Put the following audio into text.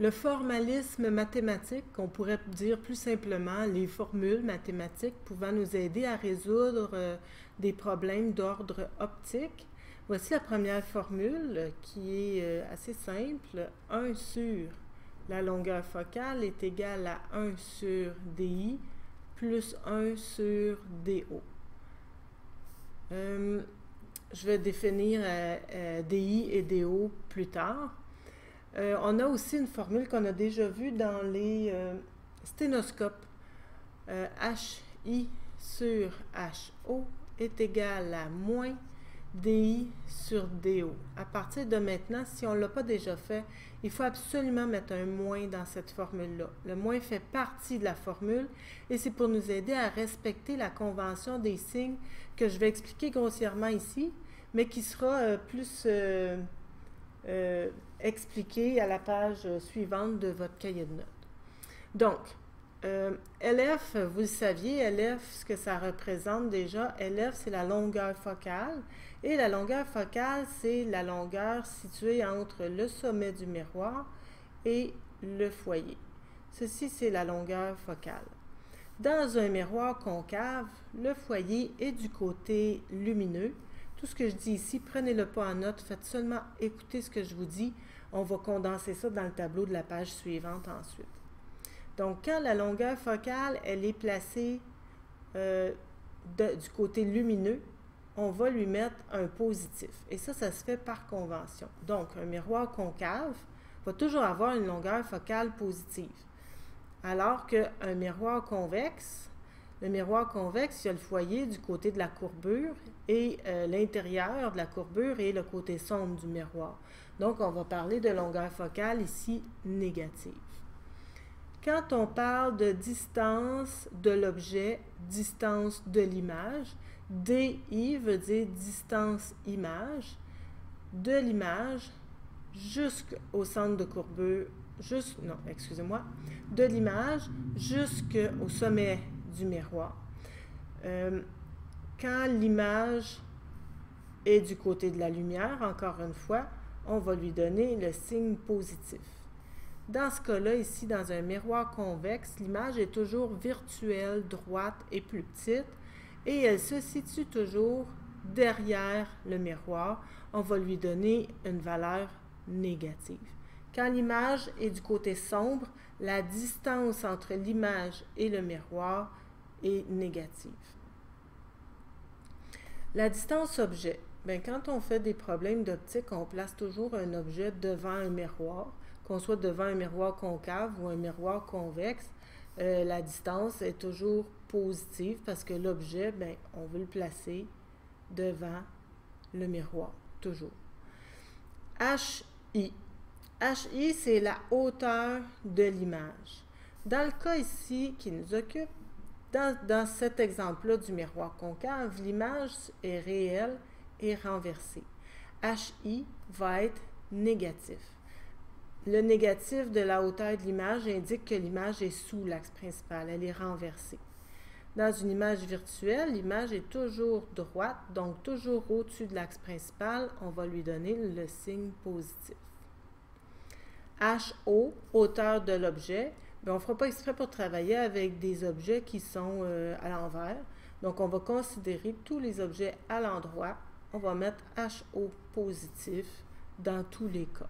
Le formalisme mathématique, qu'on pourrait dire plus simplement les formules mathématiques pouvant nous aider à résoudre des problèmes d'ordre optique. Voici la première formule qui est assez simple. 1 sur la longueur focale est égal à 1 sur DI plus 1 sur DO. Je vais définir DI et DO plus tard. On a aussi une formule qu'on a déjà vue dans les sténoscopes. HI sur HO est égal à moins DI sur DO. À partir de maintenant, si on ne l'a pas déjà fait, il faut absolument mettre un moins dans cette formule-là. Le moins fait partie de la formule et c'est pour nous aider à respecter la convention des signes que je vais expliquer grossièrement ici, mais qui sera plus expliqué à la page suivante de votre cahier de notes. Donc, LF, vous le saviez, LF, ce que ça représente déjà, LF, c'est la longueur focale. Et la longueur focale, c'est la longueur située entre le sommet du miroir et le foyer. Ceci, c'est la longueur focale. Dans un miroir concave, le foyer est du côté lumineux. Tout ce que je dis ici, prenez-le pas en note, faites seulement écouter ce que je vous dis. On va condenser ça dans le tableau de la page suivante ensuite. Donc, quand la longueur focale, elle est placée du côté lumineux, on va lui mettre un positif. Et ça se fait par convention. Donc, un miroir concave va toujours avoir une longueur focale positive. Alors qu'un miroir convexe, le miroir convexe, il y a le foyer du côté de la courbure et l'intérieur de la courbure est le côté sombre du miroir. Donc, on va parler de longueur focale ici négative. Quand on parle de distance de l'objet, distance de l'image, DI veut dire distance image, de l'image jusqu'au centre de courbure, de l'image jusqu'au sommet du miroir. Quand l'image est du côté de la lumière, encore une fois, on va lui donner le signe positif. Dans ce cas-là, ici, dans un miroir convexe, l'image est toujours virtuelle, droite et plus petite, et elle se situe toujours derrière le miroir. On va lui donner une valeur négative. Quand l'image est du côté sombre, la distance entre l'image et le miroir est négative. La distance objet. Bien, quand on fait des problèmes d'optique, on place toujours un objet devant un miroir, qu'on soit devant un miroir concave ou un miroir convexe. La distance est toujours positive parce que l'objet, bien, on veut le placer devant le miroir, toujours. HI. HI, c'est la hauteur de l'image. Dans le cas ici qui nous occupe, dans cet exemple-là du miroir concave, l'image est réelle et renversée. HI va être négatif. Le négatif de la hauteur de l'image indique que l'image est sous l'axe principal, elle est renversée. Dans une image virtuelle, l'image est toujours droite, donc toujours au-dessus de l'axe principal, on va lui donner le signe positif. HO, hauteur de l'objet, on ne fera pas exprès pour travailler avec des objets qui sont à l'envers. Donc, on va considérer tous les objets à l'endroit. On va mettre HO positif dans tous les cas.